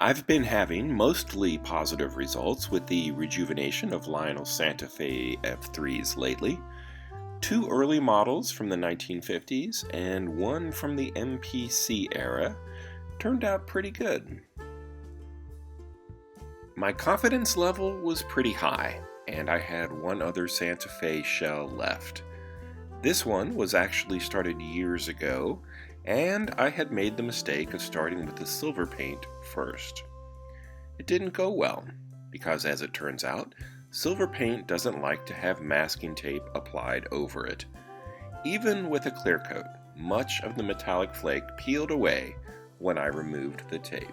I've been having mostly positive results with the rejuvenation of Lionel Santa Fe F-3s lately. 2 early models from the 1950s and one from the MPC era turned out pretty good. My confidence level was pretty high, and I had one other Santa Fe shell left. This one was actually started years ago, and I had made the mistake of starting with the silver paint first. It didn't go well, because as it turns out, silver paint doesn't like to have masking tape applied over it. Even with a clear coat, much of the metallic flake peeled away when I removed the tape.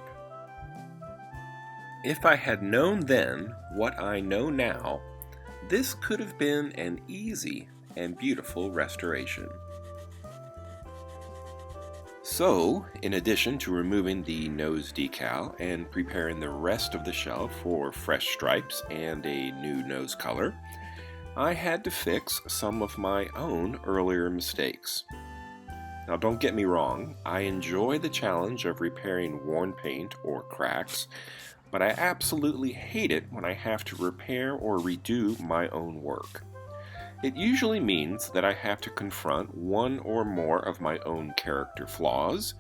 If I had known then what I know now, this could have been an easy and beautiful restoration. So, in addition to removing the nose decal and preparing the rest of the shell for fresh stripes and a new nose color, I had to fix some of my own earlier mistakes. Now don't get me wrong, I enjoy the challenge of repairing worn paint or cracks, but I absolutely hate it when I have to repair or redo my own work. It usually means that I have to confront one or more of my own character flaws,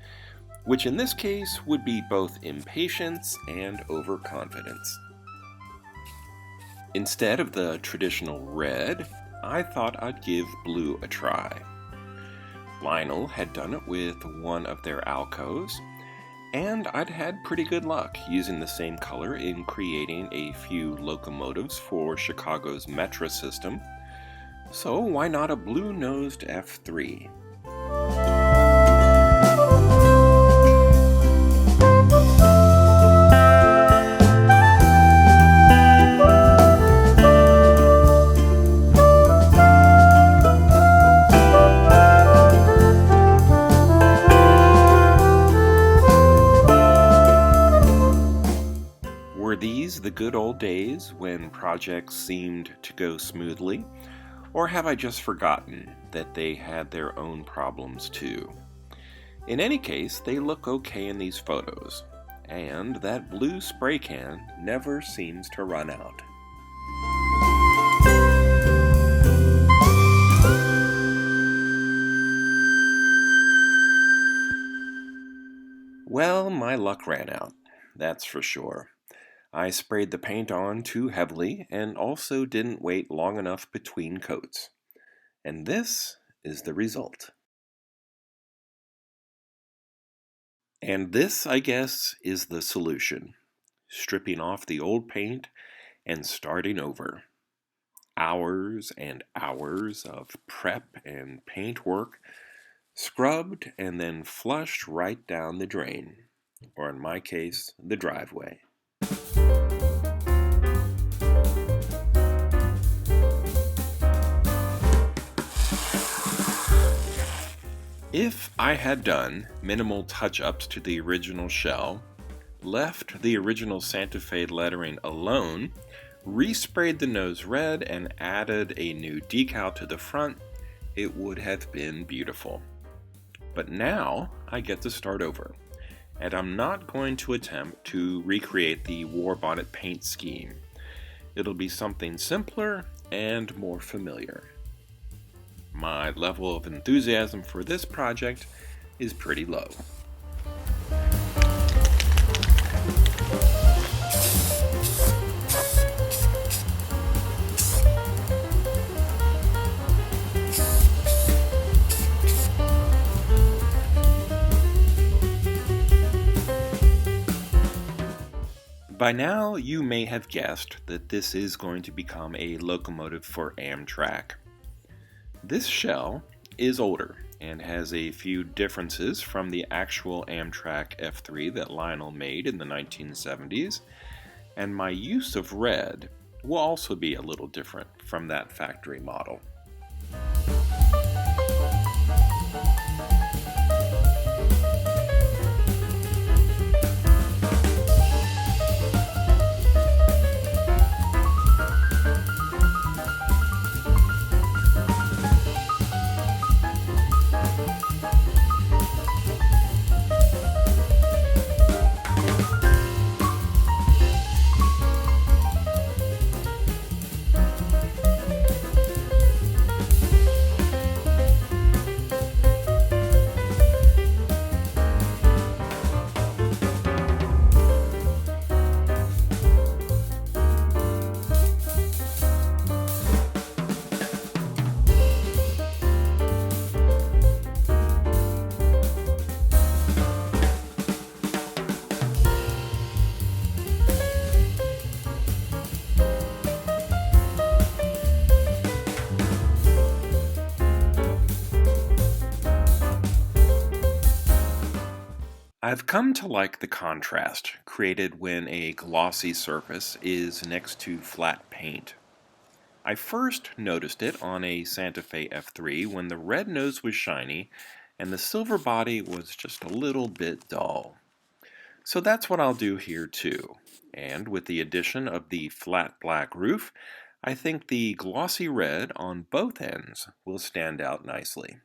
which in this case would be both impatience and overconfidence. Instead of the traditional red, I thought I'd give blue a try. Lionel had done it with one of their alcoves, and I'd had pretty good luck using the same color in creating a few locomotives for Chicago's Metra system. So why not a blue-nosed F-3? Were these the good old days when projects seemed to go smoothly? Or have I just forgotten that they had their own problems too? In any case, they look okay in these photos, and that blue spray can never seems to run out. Well, my luck ran out, that's for sure. I sprayed the paint on too heavily and also didn't wait long enough between coats. And this is the result. And this, I guess, is the solution. Stripping off the old paint and starting over. Hours and hours of prep and paint work, scrubbed and then flushed right down the drain, or in my case, the driveway. If I had done minimal touch-ups to the original shell, left the original Santa Fe lettering alone, resprayed the nose red, and added a new decal to the front, it would have been beautiful. But now I get to start over, and I'm not going to attempt to recreate the Warbonnet paint scheme. It'll be something simpler and more familiar. My level of enthusiasm for this project is pretty low. By now, you may have guessed that this is going to become a locomotive for Amtrak. This shell is older and has a few differences from the actual Amtrak F-3 that Lionel made in the 1970s, and my use of red will also be a little different from that factory model. I've come to like the contrast created when a glossy surface is next to flat paint. I first noticed it on a Santa Fe F-3 when the red nose was shiny and the silver body was just a little bit dull. So that's what I'll do here too. And with the addition of the flat black roof, I think the glossy red on both ends will stand out nicely.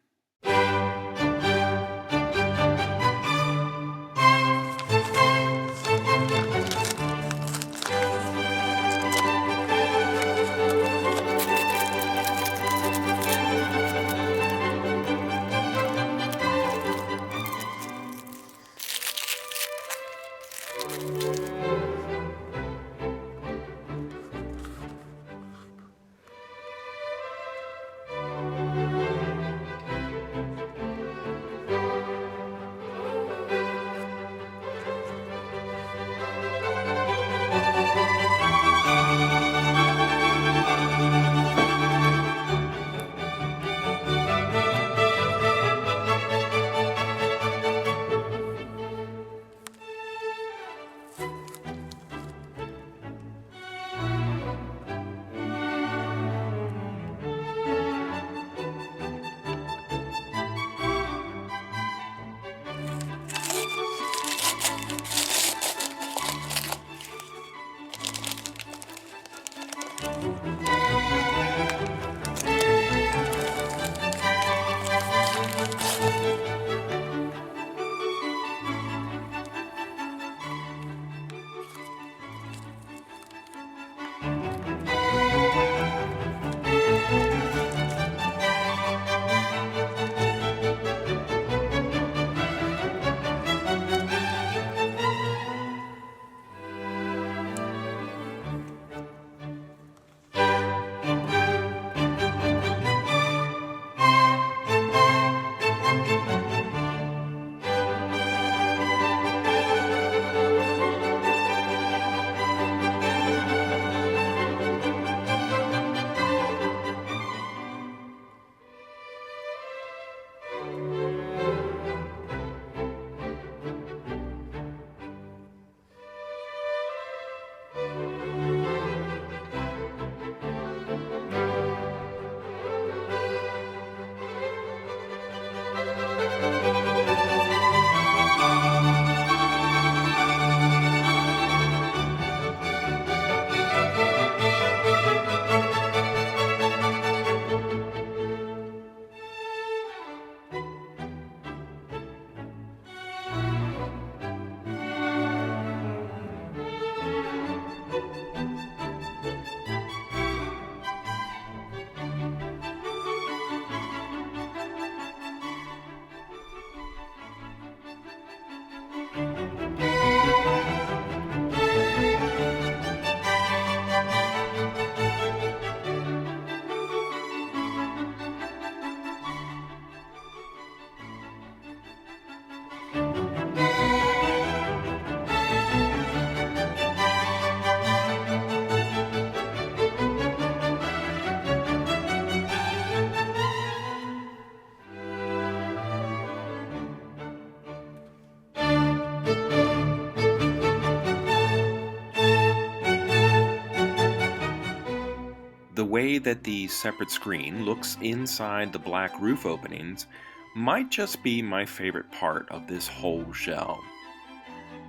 The way that the separate screen looks inside the black roof openings might just be my favorite part of this whole shell.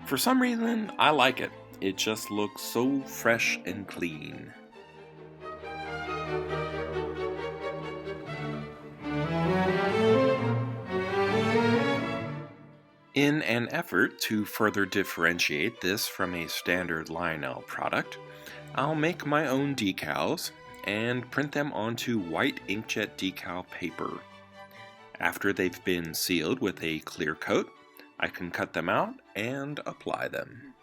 For some reason, I like it. It just looks so fresh and clean. In an effort to further differentiate this from a standard Lionel product, I'll make my own decals and print them onto white inkjet decal paper. After they've been sealed with a clear coat, I can cut them out and apply them.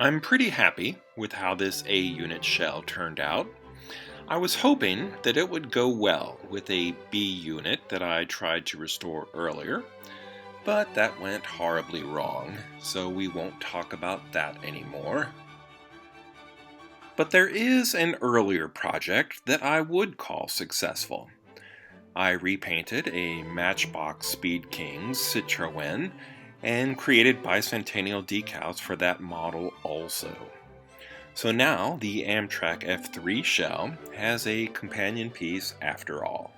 I'm pretty happy with how this A unit shell turned out. I was hoping that it would go well with a B unit that I tried to restore earlier, but that went horribly wrong, so we won't talk about that anymore. But there is an earlier project that I would call successful. I repainted a Matchbox Speed Kings Citroën and created bicentennial decals for that model also. So now the Amtrak F-3 shell has a companion piece after all.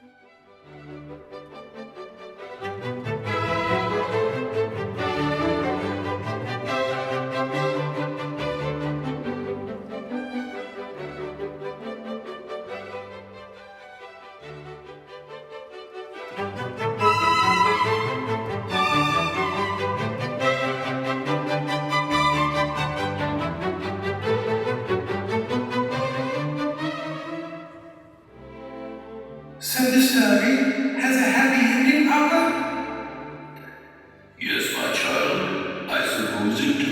So the story has a happy ending, Papa? Yes, my child, I suppose it